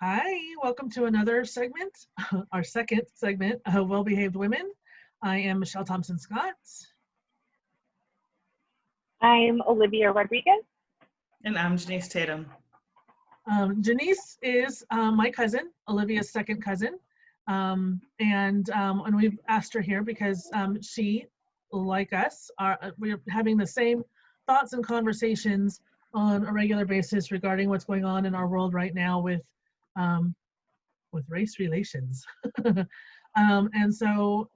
Hi, welcome to another segment, our second segment of Well-Behaved Women. I am Michelle Thompson-Scott. I'm Olivia Rodriguez. And I'm Janeece Tatum. Janeece is my cousin, Olivia's second cousin. And we've asked her here because she, like us, we're having the same thoughts and conversations on a regular basis regarding what's going on in our world right now with race relations. And so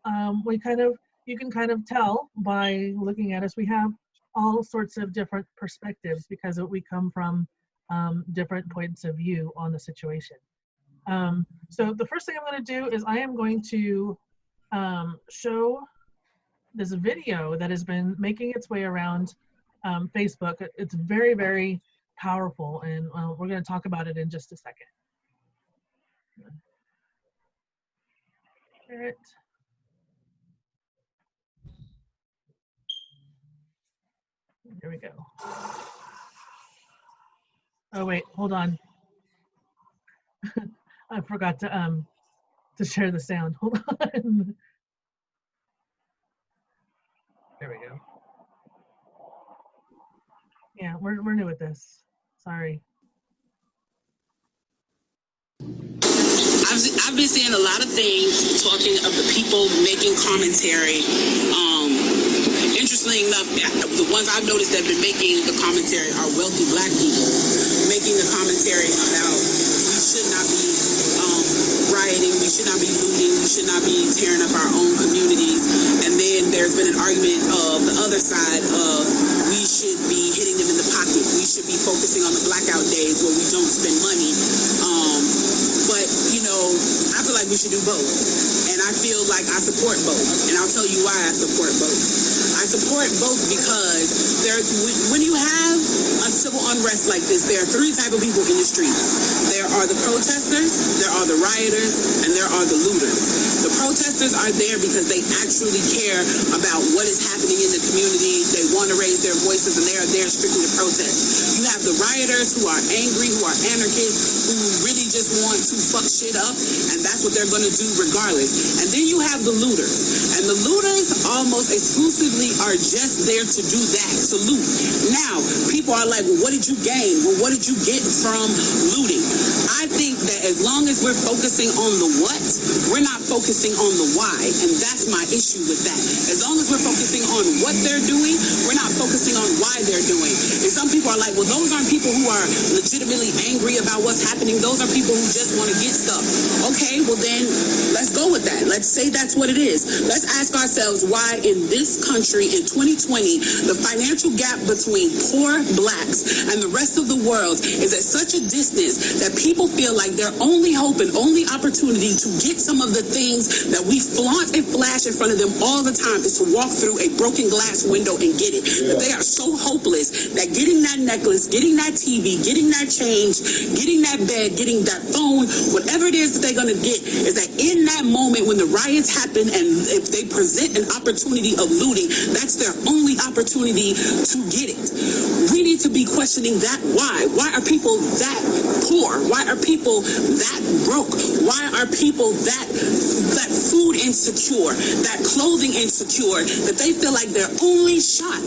you can kind of tell by looking at us, we have all sorts of different perspectives because we come from different points of view on the situation. So the first thing I'm going to do is I am going to show this video that has been making its way around Facebook. It's very, very powerful, and we're going to talk about it in just a second. Share it. There we go. Oh wait, hold on. I forgot to share the sound. Hold on. There we go. Yeah, we're new at this. Sorry. I've been seeing a lot of things talking of the people making commentary. Interestingly enough, the ones I've noticed that have been making the commentary are wealthy Black people making the commentary about we should not be rioting, we should not be looting, we should not be tearing up our own communities. And then there's been an argument of the other side of we should be hitting them in the pocket. We should be focusing on the blackout days where we don't spend money. But, you know, I feel like we should do both. And I feel like I support both. And I'll tell you why I support both. I support both because when you have a civil unrest like this, there are three types of people in the streets. There are the protesters, there are the rioters, and there are the looters. The protesters are there because they actually care about what is happening in the community. They want to raise their voices, and they are there strictly to protest. You have the rioters who are angry, who are anarchists, who really just want to fuck shit up, and that's what they're going to do regardless. And then you have the looters, and the looters almost exclusively are just there to do that, to loot. Now, people are like, well, what did you gain? Well, what did you get from looting? I think that as long as we're focusing on the what, we're not focusing on the why, and that's my issue with that. As long as we're focusing on what they're doing, we're not focusing on why they're doing. And some people are like, well, those aren't people who are legitimately angry about what's happening. Those are people who just want to get stuff. Okay, well then, let's go with that. Let's say that's what it is. Let's ask ourselves why in this country in 2020, the financial gap between poor Blacks and the rest of the world is at such a distance that people feel like their only hope and only opportunity to get some of the things that we flaunt and flash in front of them all the time is to walk through a broken glass window and get it. That they are so hopeless that getting that necklace, getting that TV, getting that change, getting that bed, getting that phone, whatever it is that they're going to get, is that in that moment when the riots happen and if they present an opportunity of looting, that's their only opportunity to get it. We need to be questioning that why. Why are people that poor? Why are people that broke? Why are people that food insecure, that clothing insecure, that they feel like their only shot,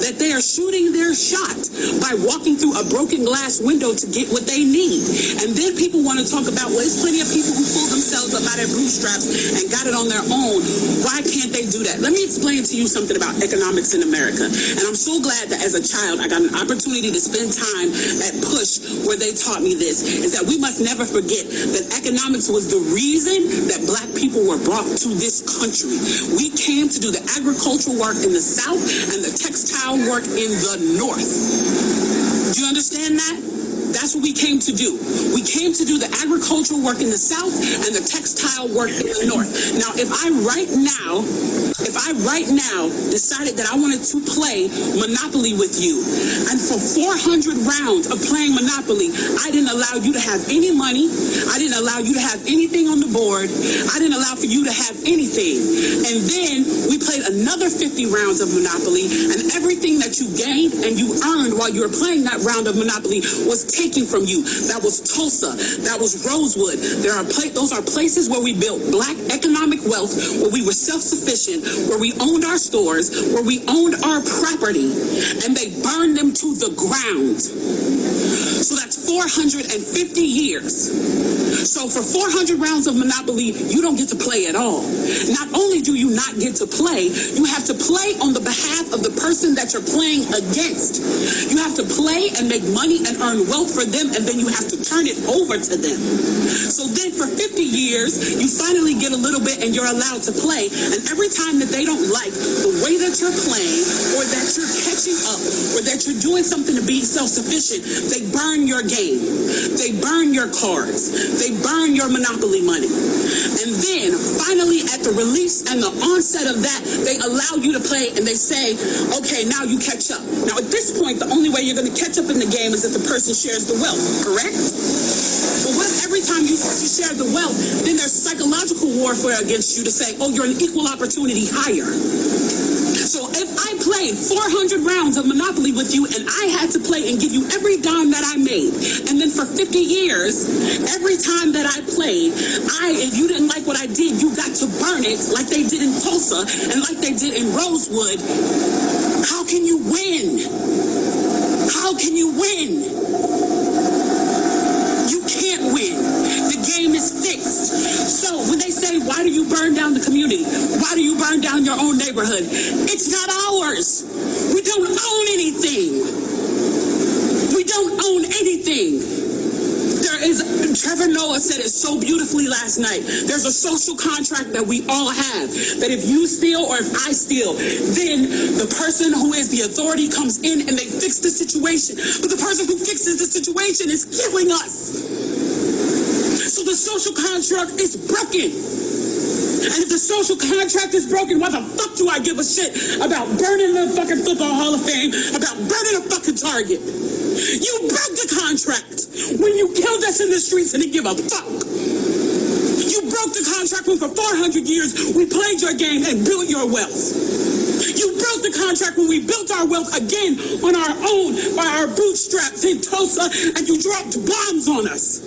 that they are shooting their shot by walking through a broken glass window to get what they need? And then people want to talk about, well, there's plenty of people who pulled themselves up out of bootstraps and got it on their own. Why can't they do that? Let me explain to you something about economics in America. And I'm so glad that as a child, I got an opportunity to spend time at Push where they taught me this, is that we must never forget that economics was the reason that Black people were brought to this country. We came to do the agricultural work in the South and the textile work in the North. Do you understand that? That's what we came to do. We came to do the agricultural work in the South and the textile work in the North. Now, if I right now decided that I wanted to play Monopoly with you, and for 400 rounds of playing Monopoly, I didn't allow you to have any money, I didn't allow you to have anything on the board, I didn't allow for you to have anything. And then we played another 50 rounds of Monopoly, and everything that you gained and you earned while you were playing that round of Monopoly was taken taken from you. That was Tulsa. That was Rosewood. Those are places where we built Black economic wealth, where we were self-sufficient, where we owned our stores, where we owned our property, and they burned them to the ground. So that's 450 years. So for 400 rounds of Monopoly, you don't get to play at all. Not only do you not get to play, you have to play on the behalf of the person that you're playing against. You have to play and make money and earn wealth for them, and then you have to turn it over to them. So then for 50 years, you finally get a little bit and you're allowed to play. And every time that they don't like the way that you're playing, or that you're catching up, or that you're doing something to be self-sufficient, they burn your game. They burn your cards. They burn your Monopoly money. And then finally at the release and the onset of that, they allow you to play and they say, okay, now you catch up. Now at this point, the only way you're going to catch up in the game is if the person shares the wealth, correct? But what if every time you share the wealth, then there's psychological warfare against you to say, oh, you're an equal opportunity hire. So if I played 400 rounds of Monopoly with you and I had to play and give you every dime that I made, and then for 50 years, every time that I played, if you didn't like what I did, you got to burn it like they did in Tulsa and like they did in Rosewood, how can you win? How can you win? You can't win. The game is fixed. So when they say, why do you burn down the community? Why do you burn down your own neighborhood? It's not ours. We don't own anything. We don't own anything. Trevor Noah said it so beautifully last night. There's a social contract that we all have, that if you steal or if I steal, then the person who is the authority comes in and they fix the situation. But the person who fixes the situation is killing us. So the social contract is broken. And if the social contract is broken, why the fuck do I give a shit about burning the fucking Football Hall of Fame, about burning a fucking Target? You broke the contract when you killed us in the streets and didn't give a fuck. You broke the contract when for 400 years we played your game and built your wealth. You broke the contract when we built our wealth again on our own by our bootstraps in Tulsa, and you dropped bombs on us.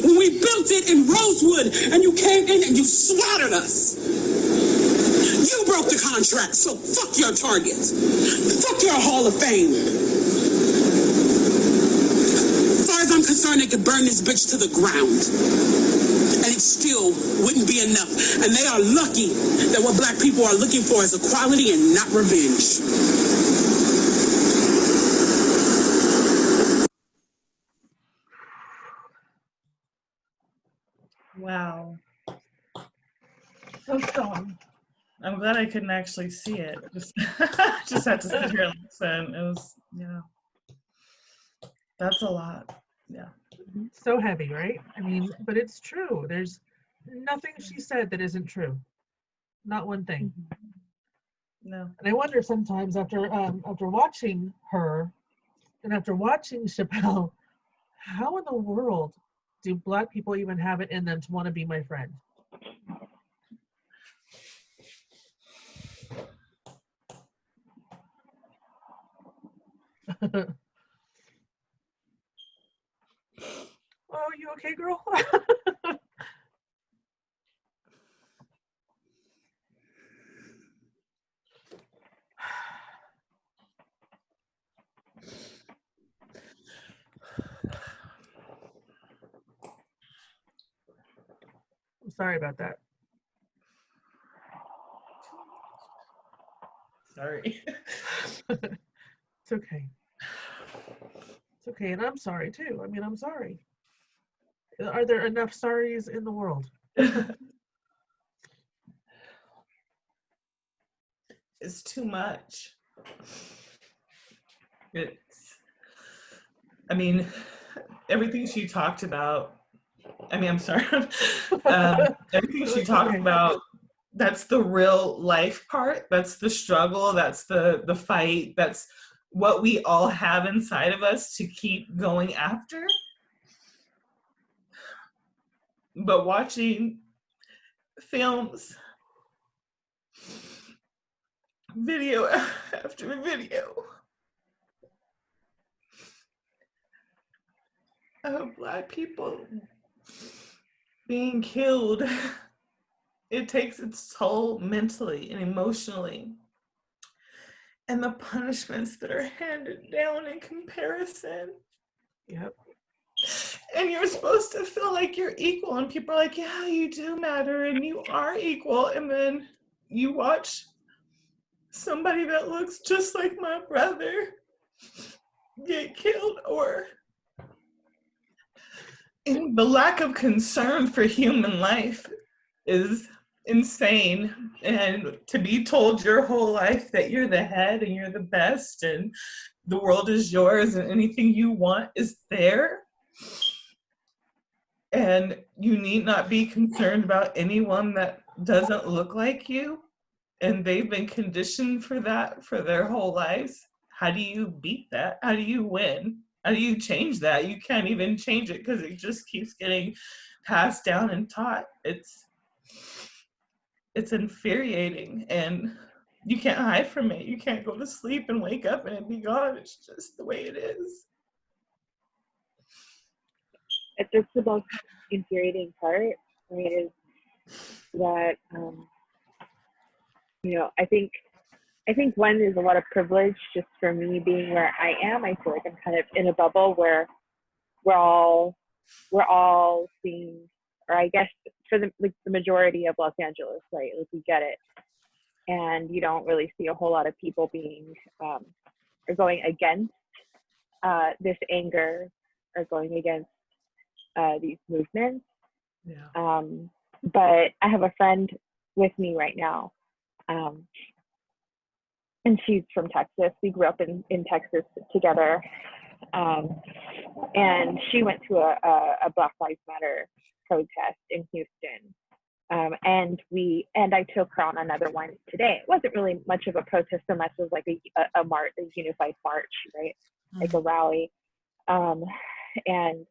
When we built it in Rosewood and you came in and you slaughtered us. You broke the contract, so fuck your Target. Fuck your Hall of Fame. As far as I'm concerned, they could burn this bitch to the ground. And it still wouldn't be enough. And they are lucky that what Black people are looking for is equality and not revenge. Wow. So strong. I'm glad I couldn't actually see it. Just had to sit here and listen. It was, yeah. That's a lot. Yeah. So heavy, right? I mean, but it's true. There's nothing she said that isn't true. Not one thing. No. And I wonder sometimes after watching her and after watching Chappelle, how in the world do Black people even have it in them to want to be my friend? Oh, you okay, girl? I'm sorry about that. Sorry. It's okay. It's okay, and I'm sorry too. I mean, I'm sorry. Are there enough sorries in the world? It's too much. I mean, everything she talked about, I'm sorry. Everything she talked about, that's the real life part. That's the struggle. That's the fight. That's what we all have inside of us to keep going after. But watching films, video after video, of Black people being killed, it takes its toll mentally and emotionally. And the punishments that are handed down in comparison. Yep. And you're supposed to feel like you're equal, and people are like, yeah, you do matter, and you are equal. And then you watch somebody that looks just like my brother get killed, or and the lack of concern for human life is insane. And to be told your whole life that you're the head and you're the best and the world is yours and anything you want is there, and you need not be concerned about anyone that doesn't look like you, and they've been conditioned for that for their whole lives. How do you beat that? How do you win? How do you change that? You can't even change it because it just keeps getting passed down and taught. It's infuriating, and you can't hide from it. You can't go to sleep and wake up and it be gone. It's just the way it is. It's just the most infuriating part, right, is that, I think one, there's a lot of privilege just for me being where I am. I feel like I'm kind of in a bubble where we're all seeing, or I guess for the majority of Los Angeles, right? Like, we get it. And you don't really see a whole lot of people being, or going against this anger, or going against these movements. Yeah. But I have a friend with me right now, and she's from Texas. We grew up in Texas together, and she went to a Black Lives Matter protest in Houston, and I took her on another one today. It wasn't really much of a protest so much as like a march, a unified march, right? Like a rally, and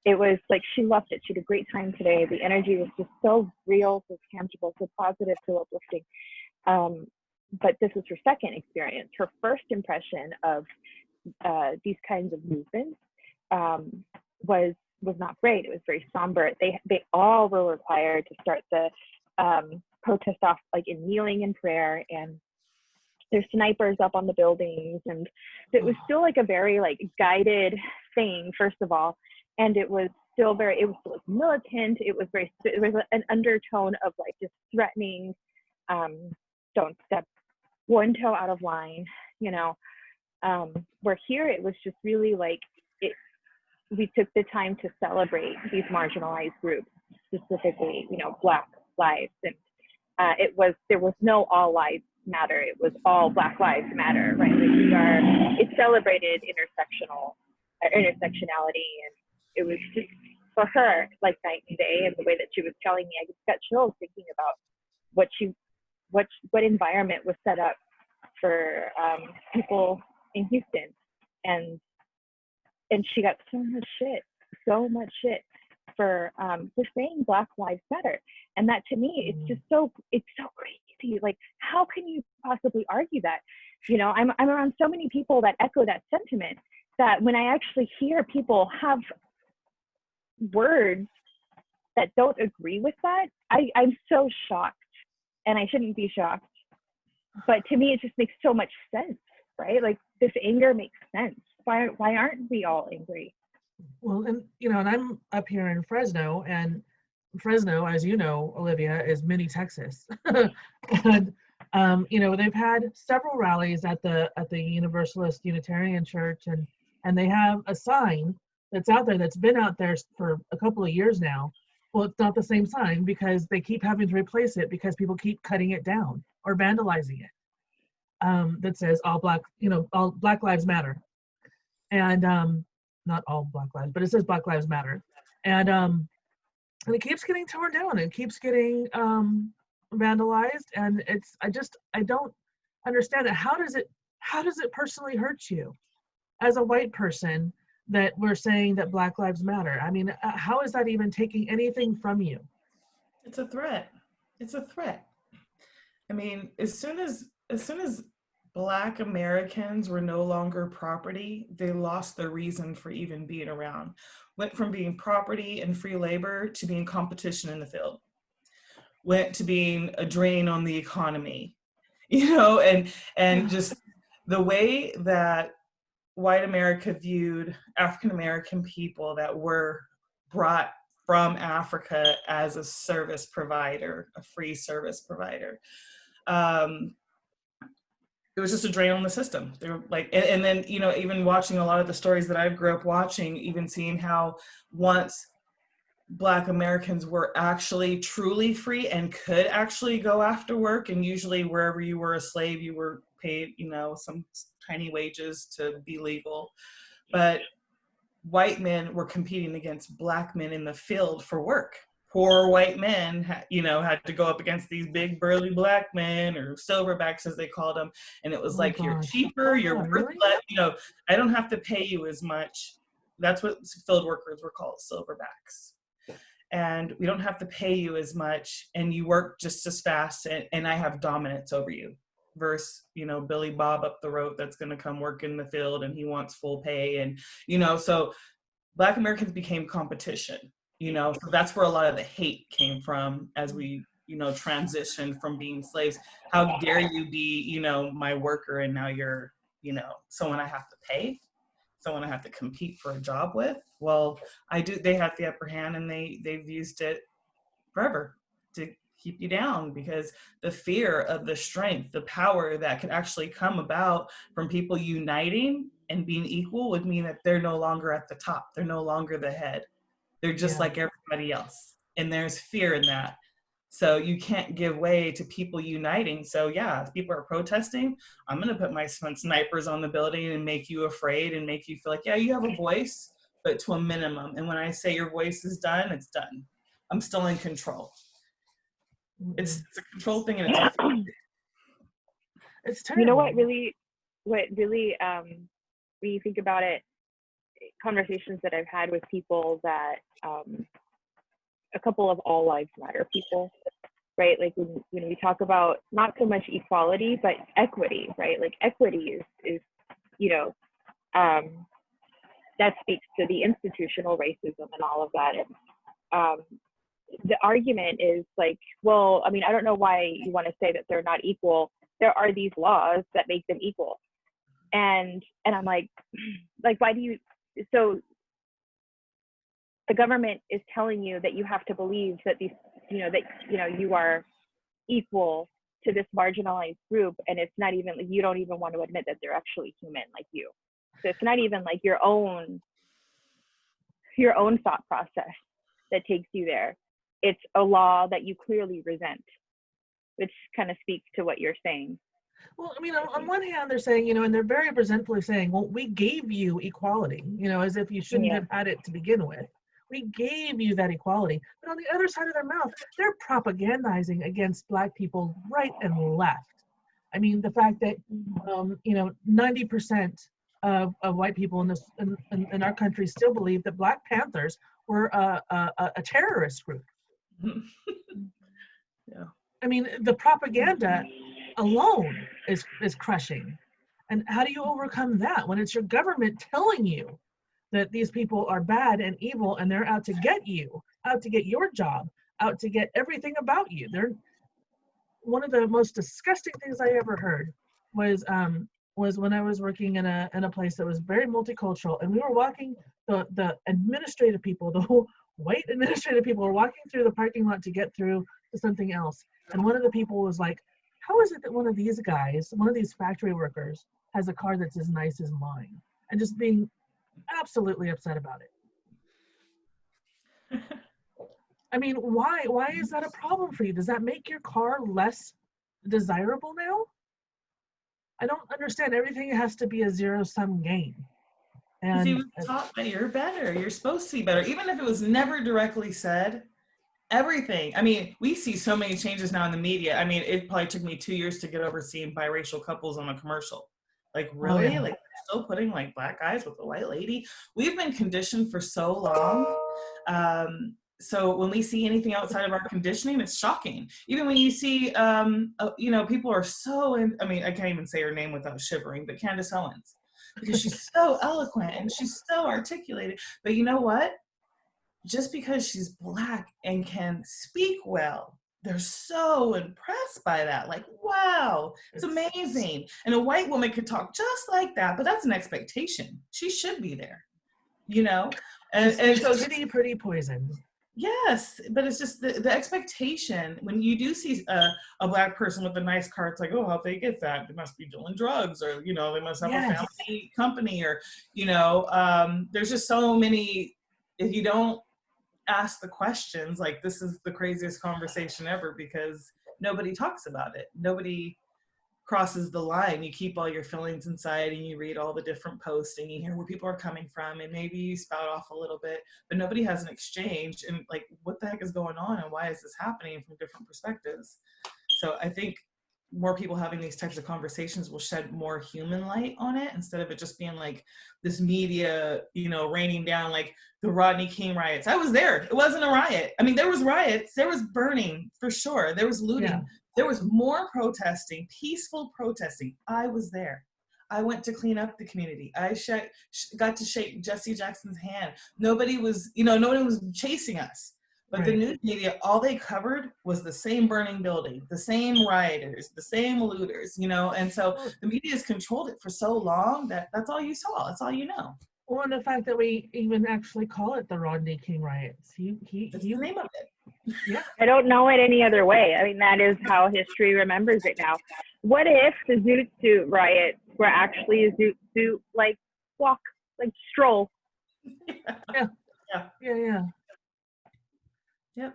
it was like, she loved it. She had a great time today. The energy was just so real, so tangible, so positive, so uplifting. But this was her second experience. Her first impression of these kinds of movements was not great. It was very somber. They all were required to start the protest off like in kneeling in prayer, and there's snipers up on the buildings, and it was still like a very like guided thing, first of all. And it was still militant. It was an undertone of like just threatening, don't step one toe out of line, where here it was just really like, we took the time to celebrate these marginalized groups, specifically, Black lives. And there was no all lives matter. It was all Black lives matter, right? Like it celebrated intersectionality, and it was just, for her, like night and day. And the way that she was telling me, I just got chills thinking about what environment was set up for people in Houston, and she got so much shit for saying Black Lives Matter. And that, to me, it's so crazy. Like, how can you possibly argue that? I'm around so many people that echo that sentiment, that when I actually hear people have words that don't agree with that, I'm so shocked. And I shouldn't be shocked. But to me, it just makes so much sense, right? Like, this anger makes sense. Why aren't we all angry? Well, and and I'm up here in Fresno, and Fresno, as you know, Olivia, is mini Texas. And they've had several rallies at the Universalist Unitarian Church, and they have a sign that's out there, that's been out there for a couple of years now. Well, it's not the same sign, because they keep having to replace it because people keep cutting it down or vandalizing it. That says all Black Lives Matter. And not all Black lives, but it says Black Lives Matter. And it keeps getting torn down. It keeps getting vandalized. And I don't understand it. How does it personally hurt you as a white person that we're saying that Black Lives Matter? I mean, how is that even taking anything from you? It's a threat. It's a threat. I mean, as soon as Black Americans were no longer property. They lost their reason for even being around. Went from being property and free labor to being competition in the field. Went to being a drain on the economy, and just the way that white America viewed African American people that were brought from Africa as a service provider, a free service provider. It was just a drain on the system. They were like, and then, even watching a lot of the stories that I grew up watching, even seeing how once Black Americans were actually truly free and could actually go after work, and usually wherever you were a slave, you were paid, some tiny wages to be legal. But white men were competing against Black men in the field for work. Poor white men, had to go up against these big burly Black men, or silverbacks as they called them. And it was like, you're cheaper, you're worth really? less, I don't have to pay you as much. That's what field workers were called, silverbacks. And we don't have to pay you as much, and you work just as fast, and I have dominance over you. Versus, Billy Bob up the road that's going to come work in the field, and he wants full pay. And, so Black Americans became competition, so that's where a lot of the hate came from as we, transitioned from being slaves. How dare you be, my worker, and now you're, someone I have to pay, someone I have to compete for a job with. Well, they have the upper hand, and they've used it forever to keep you down, because the fear of the strength, the power that could actually come about from people uniting and being equal would mean that they're no longer at the top. They're no longer the head. They're just like everybody else. And there's fear in that. So you can't give way to people uniting. So if people are protesting, I'm going to put my snipers on the building and make you afraid and make you feel like, you have a voice, but to a minimum. And when I say your voice is done, it's done. I'm still in control. It's a control thing, and it's a fear. It's terrible. You know what really, when you think about it, conversations that I've had with people that, a couple of all lives matter people, right? Like when we talk about not so much equality, but equity, right? Like equity is that speaks to the institutional racism and all of that. And the argument is like, well, I mean, I don't know why you want to say that they're not equal. There are these laws that make them equal. And I'm like, why do you, so the government is telling you that you have to believe that these, you are equal to this marginalized group. And it's not even, you don't even want to admit that they're actually human like you. So it's not even like your own thought process that takes you there. It's a law that you clearly resent, which kind of speaks to what you're saying. Well, I mean, on one hand, they're saying, and they're very resentfully saying, well, we gave you equality, as if you shouldn't have had it to begin with. We gave you that equality. But on the other side of their mouth, they're propagandizing against Black people right and left. I mean, the fact that, 90% of white people in our country still believe that Black Panthers were a terrorist group. Yeah. I mean, the propaganda alone is crushing. And how do you overcome that when it's your government telling you that these people are bad and evil and they're out to get you, out to get your job, out to get everything about you? They're one of the most disgusting things I ever heard was when I was working in a place that was very multicultural, and we were walking, the administrative people, the whole white administrative people were walking through the parking lot to get through to something else. And one of the people was like, how is it that one of these guys, one of these factory workers, has a car that's as nice as mine? And just being absolutely upset about it. I mean, why is that a problem for you? Does that make your car less desirable now? I don't understand. Everything has to be a zero-sum game. And he was taught that you're better. You're supposed to be better. Even if it was never directly said, everything. I mean, we see so many changes now in the media. I mean, it probably took me 2 years to get over seeing biracial couples on a commercial. Like, really? Oh, yeah. Like, still putting like Black guys with a white lady? We've been conditioned for so long so when we see anything outside of our conditioning, it's shocking. Even when you see, you know, people are so, I mean, I can't even say her name without shivering, but Candace Owens, because she's so eloquent and she's so articulated. But you know what? Just because she's Black and can speak well, they're so impressed by that. Like, wow, it's amazing. And a white woman could talk just like that, but that's an expectation. She should be there, you know? And so pretty poison. Yes, but it's just the expectation when you do see a Black person with a nice car, it's like, oh, how'd they get that? They must be doing drugs, or, you know, they must have a family company, or, you know, there's just so many, if you don't ask the questions, like, this is the craziest conversation ever, because nobody talks about it. Nobody crosses the line. You keep all your feelings inside and you read all the different posts and you hear where people are coming from, and maybe you spout off a little bit, but nobody has an exchange and like, what the heck is going on and why is this happening from different perspectives? So I think more people having these types of conversations will shed more human light on it, instead of it just being like this media, you know, raining down like the Rodney King riots. I was there. It wasn't a riot. I mean, there was riots, there was burning for sure, there was looting. Yeah. There was more protesting, peaceful protesting. I was there. I went to clean up the community. I got to shake Jesse Jackson's hand. Nobody was, you know, nobody was chasing us. But the news media, all they covered was the same burning building, the same rioters, the same looters, you know? And so the media has controlled it for so long that that's all you saw. That's all you know. Well, and the fact that we even actually call it the Rodney King riots. That's the name of it. Yeah. I don't know it any other way. I mean, that is how history remembers it now. What if the Zoot Suit riots were actually a Zoot Suit, like, walk, like, stroll? Yeah. Yep.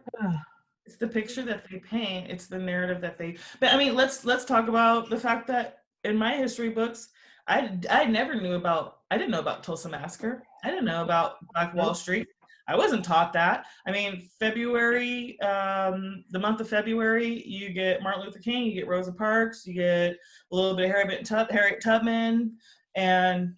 It's the picture that they paint. It's the narrative that they. But I mean, let's talk about the fact that in my history books, I never knew about. I didn't know about Tulsa Massacre. I didn't know about Black Wall Street. I wasn't taught that. I mean, February, the month of February, you get Martin Luther King, you get Rosa Parks, you get a little bit of Harriet Tubman, and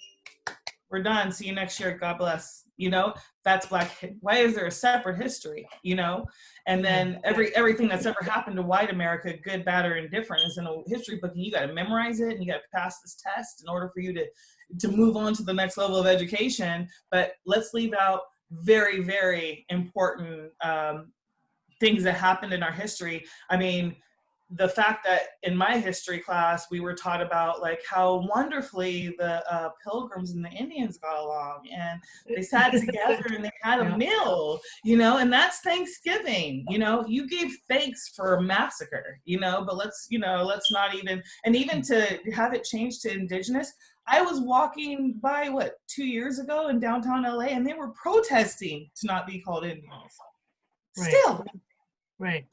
we're done. See you next year. God bless. You know, that's Black. Why is there a separate history? You know, and then everything that's ever happened to white America, good, bad, or indifferent, is in a history book, and you got to memorize it, and you got to pass this test in order for you to move on to the next level of education. But let's leave out very, very important things that happened in our history. I mean, the fact that in my history class, we were taught about like how wonderfully the Pilgrims and the Indians got along, and they sat together and they had a meal, you know, and that's Thanksgiving. You know, you gave thanks for a massacre, you know, but let's not even, and even to have it changed to Indigenous. I was walking by 2 years ago in downtown LA, and they were protesting to not be called Indians. Still. Right.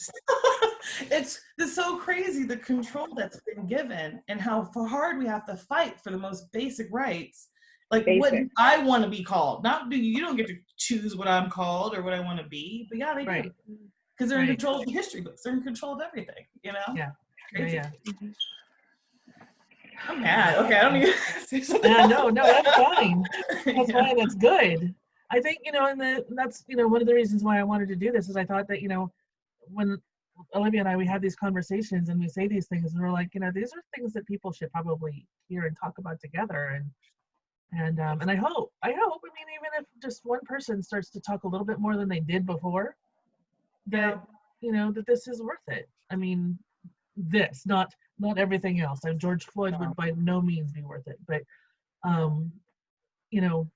It's so crazy, the control that's been given and how hard we have to fight for the most basic rights. Like what do I want to be called? You don't get to choose what I'm called or what I want to be, but yeah, they do. Because they're in control of the history books. They're in control of everything, you know? Yeah. Crazy. Yeah. I'm mad. Okay, I don't need to say something. No, that's fine. That's fine. That's good. I think, you know, and that's, you know, one of the reasons why I wanted to do this is I thought that, you know, when Olivia and I, we have these conversations and we say these things and we're like, you know, these are things that people should probably hear and talk about together. And I hope, I mean, even if just one person starts to talk a little bit more than they did before, that, you know, that this is worth it. I mean, this, not everything else. And George Floyd would by no means be worth it, but, you know,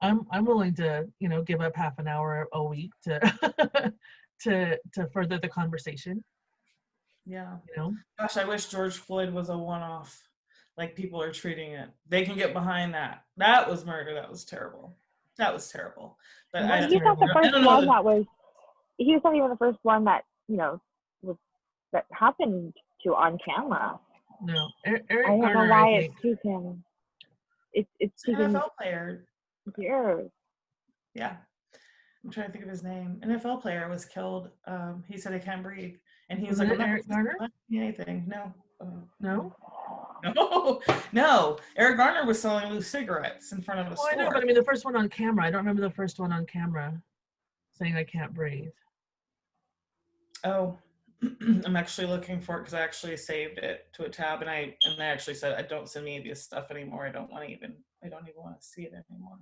I'm willing to, you know, give up half an hour a week to to further the conversation. Yeah. You know? Gosh, I wish George Floyd was a one-off, like people are treating it. They can get behind that. That was murder. That was terrible. But he's not the first one that was. He was not even the first one that, you know, that happened to on camera. No, I don't know why it took him. It's an NFL player. Years. Yeah. I'm trying to think of his name. An NFL player was killed. He said he can't breathe. And he was like, Eric Garner? Anything. No. No? No. Eric Garner was selling loose cigarettes in front of a store. I know, but I mean the first one on camera. I don't remember the first one on camera. saying I can't breathe. Oh, I'm actually looking for it because I actually saved it to a tab, and I actually said I don't send me this stuff anymore. I don't even want to see it anymore.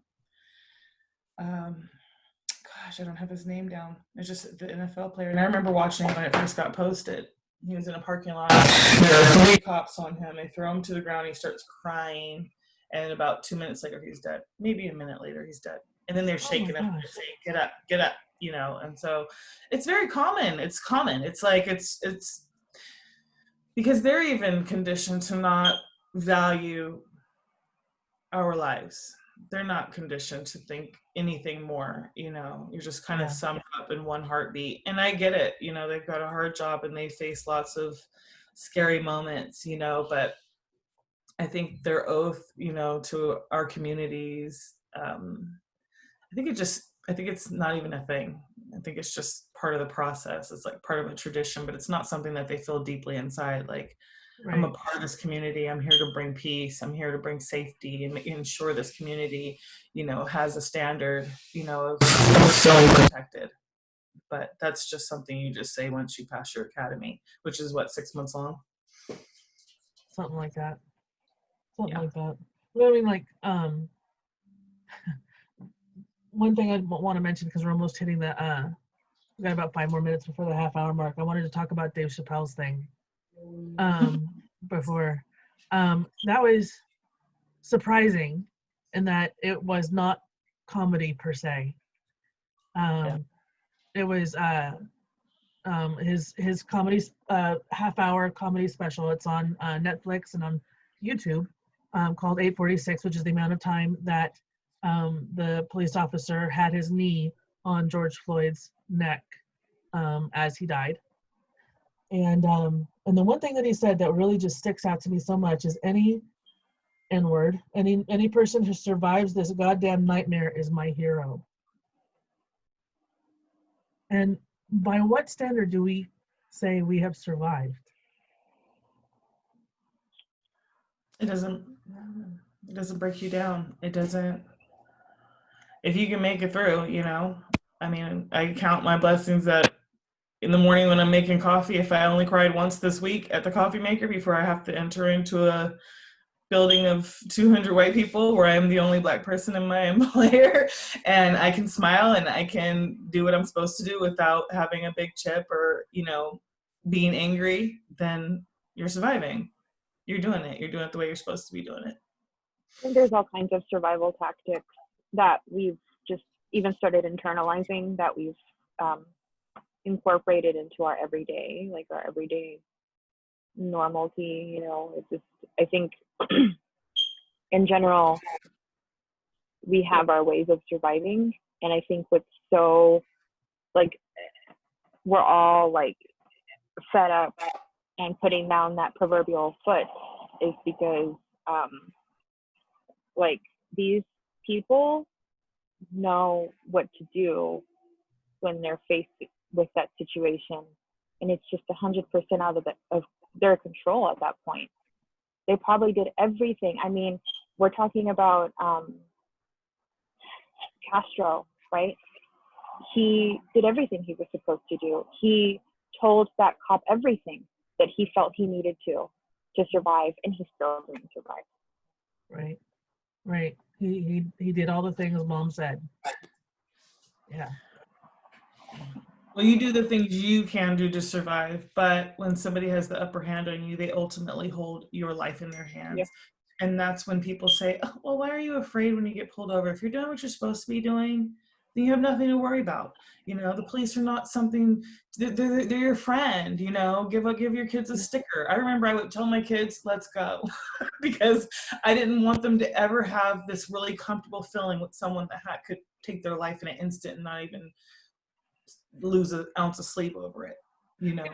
Gosh, I don't have his name down. It's just the NFL player, and I remember watching it when it first got posted. He was in a parking lot. There are 3 cops on him. They throw him to the ground. He starts crying, and about 2 minutes later, he's dead. Maybe a minute later, he's dead. And then they're shaking him, they're saying, "Get up, get up," you know. And so it's very common. It's common. It's like it's because they're even conditioned to not value our lives. They're not conditioned to think anything more, you know. You're just kind of summed up in one heartbeat. And I get it, you know, they've got a hard job and they face lots of scary moments, you know, but I think their oath, you know, to our communities, I think it's not even a thing. I think it's just part of the process. It's like part of a tradition, but it's not something that they feel deeply inside. Like, I'm a part of this community. I'm here to bring peace. I'm here to bring safety and ensure this community, you know, has a standard, you know, of so protected. But that's just something you just say once you pass your academy, which is what, 6 months long? Something like that. Something like that. Well, I mean, like, one thing I want to mention, because we're almost hitting the, we got about 5 more minutes before the half-hour mark. I wanted to talk about Dave Chappelle's thing before. That was surprising in that it was not comedy per se. It was his comedy, half-hour comedy special. It's on Netflix and on YouTube, called 8:46, which is the amount of time that the police officer had his knee on George Floyd's neck as he died. And the one thing that he said that really just sticks out to me so much is any N-word, any person who survives this goddamn nightmare is my hero. And by what standard do we say we have survived? It doesn't break you down. It doesn't. If you can make it through, you know, I mean, I count my blessings that in the morning when I'm making coffee, if I only cried once this week at the coffee maker before I have to enter into a building of 200 white people where I'm the only Black person in my employer, and I can smile and I can do what I'm supposed to do without having a big chip or, you know, being angry, then you're surviving. You're doing it. You're doing it the way you're supposed to be doing it. I think there's all kinds of survival tactics that we've just even started internalizing, that we've incorporated into our everyday, like our everyday normalcy, you know. It's just, I think in general, we have our ways of surviving. And I think what's so, like, we're all like fed up and putting down that proverbial foot is because like these people know what to do when they're faced with that situation, and it's just 100% out of their control at that point. They probably did everything. I mean, we're talking about Castro, right? He did everything he was supposed to do. He told that cop everything that he felt he needed to survive, and he still didn't survive. Right. He did all the things Mom said. Yeah. Well, you do the things you can do to survive, but when somebody has the upper hand on you, they ultimately hold your life in their hands. Yeah. And that's when people say, oh, well, why are you afraid when you get pulled over? If you're doing what you're supposed to be doing, then you have nothing to worry about. You know, the police are not something, they're your friend, you know, give your kids a sticker. I remember I would tell my kids, let's go, because I didn't want them to ever have this really comfortable feeling with someone that could take their life in an instant and not even lose an ounce of sleep over it, you know.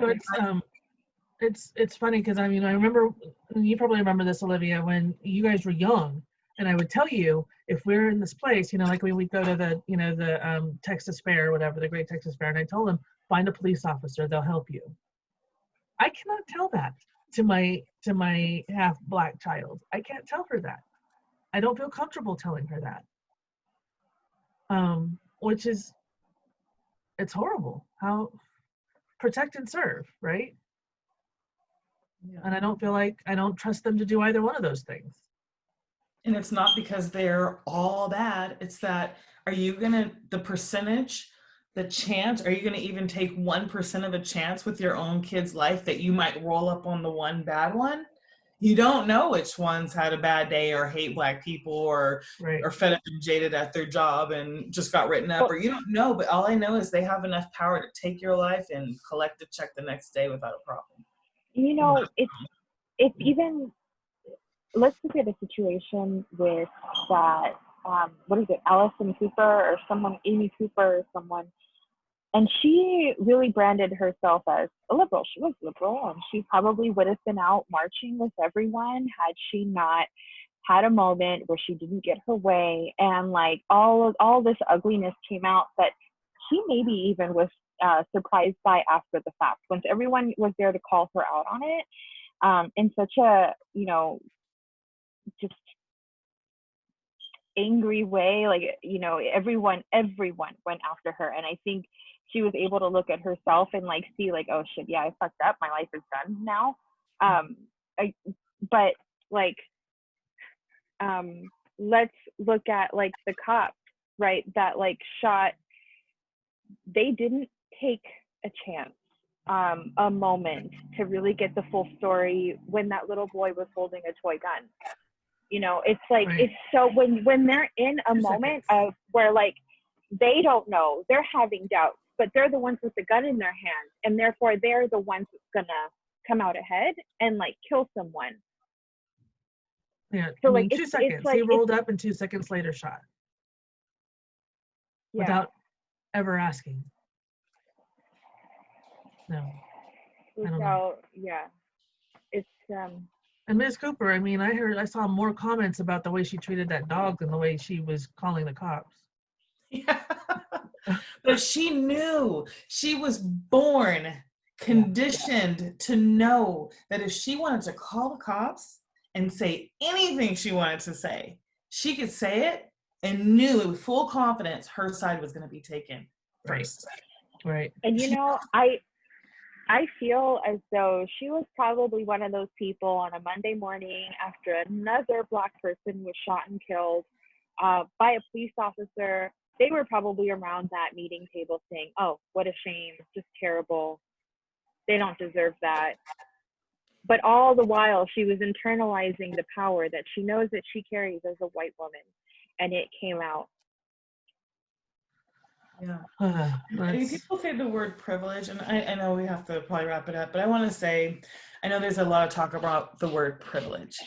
It's funny because I mean, I remember, you probably remember this, Olivia, when you guys were young, and I would tell you, if we're in this place, you know, like when we go to the, you know, the Texas Fair or whatever, the Great Texas Fair, and I told them, find a police officer, they'll help you. I cannot tell that to my half Black child. I can't tell her that. I don't feel comfortable telling her that. Which is it's horrible. How protect and serve, right? Yeah. And I don't trust them to do either one of those things. And it's not because they're all bad. It's that, are you the percentage, the chance, are you going to even take 1% of a chance with your own kid's life that you might roll up on the one bad one? You don't know which ones had a bad day or hate Black people or fed up and jaded at their job and just got written up, or you don't know. But all I know is they have enough power to take your life and collect a check the next day without a problem. You know, it's even, let's look at a situation with that, what is it, Allison Cooper or someone, Amy Cooper or someone, and she really branded herself as a liberal. She was liberal, and she probably would have been out marching with everyone had she not had a moment where she didn't get her way, and like all this ugliness came out that she maybe even was surprised by after the fact, once everyone was there to call her out on it, in such a, you know, just angry way. Like, you know, everyone went after her, and I think she was able to look at herself and like see like, oh shit, yeah, I fucked up, my life is done now. But like, let's look at like the cops, right, that like shot. They didn't take a chance, a moment to really get the full story when that little boy was holding a toy gun. You know, it's like, it's so, when they're in a moment of where like, they don't know, they're having doubts, but they're the ones with the gun in their hands, and therefore they're the ones that's gonna come out ahead and like kill someone. Yeah, so I mean, like 2 seconds. like, he rolled up and 2 seconds later shot. Yeah. Without ever asking. No. Without, yeah. It's And Ms. Cooper, I mean, I saw more comments about the way she treated that dog than the way she was calling the cops. Yeah. But she knew, she was born, conditioned to know that if she wanted to call the cops and say anything she wanted to say, she could say it, and knew with full confidence her side was going to be taken first. Right. And you know, I feel as though she was probably one of those people on a Monday morning after another Black person was shot and killed by a police officer. They were probably around that meeting table saying, oh, what a shame, just terrible. They don't deserve that. But all the while, she was internalizing the power that she knows that she carries as a white woman. And it came out. Yeah. I mean, people say the word privilege, and I know we have to probably wrap it up, but I want to say, I know there's a lot of talk about the word privilege.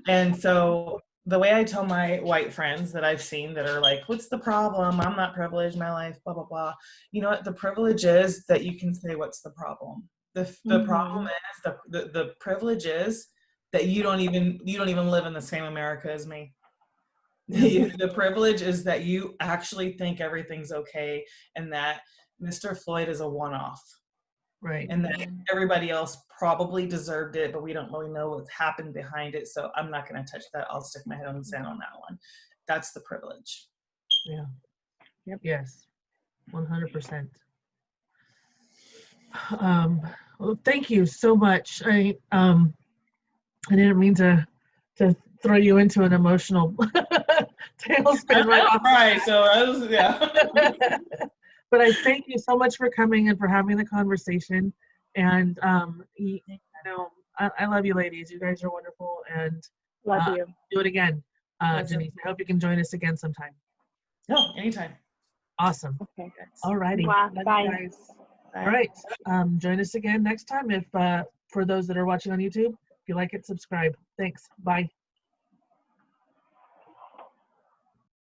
And so the way I tell my white friends that I've seen that are like, what's the problem? I'm not privileged, my life, blah, blah, blah. You know what? The privilege is that you can say, what's the problem? The problem is, the privilege is that you don't even live in the same America as me. The privilege is that you actually think everything's okay, and that Mr. Floyd is a one-off, right? And that everybody else probably deserved it, but we don't really know what's happened behind it. So I'm not going to touch that. I'll stick my head in the sand on that one. That's the privilege. Yeah. Yep. Yes. 100%. Well, thank you so much. I didn't mean to throw you into an emotional tailspin right off. Right. So I was, yeah. But I thank you so much for coming and for having the conversation. And you know, I love you, ladies. You guys are wonderful, and love you. Do it again, Janeece. I hope you can join us again sometime. No, anytime. Awesome. Okay. All righty. Bye. Guys. All right. Join us again next time. If for those that are watching on YouTube, if you like it, subscribe. Thanks. Bye.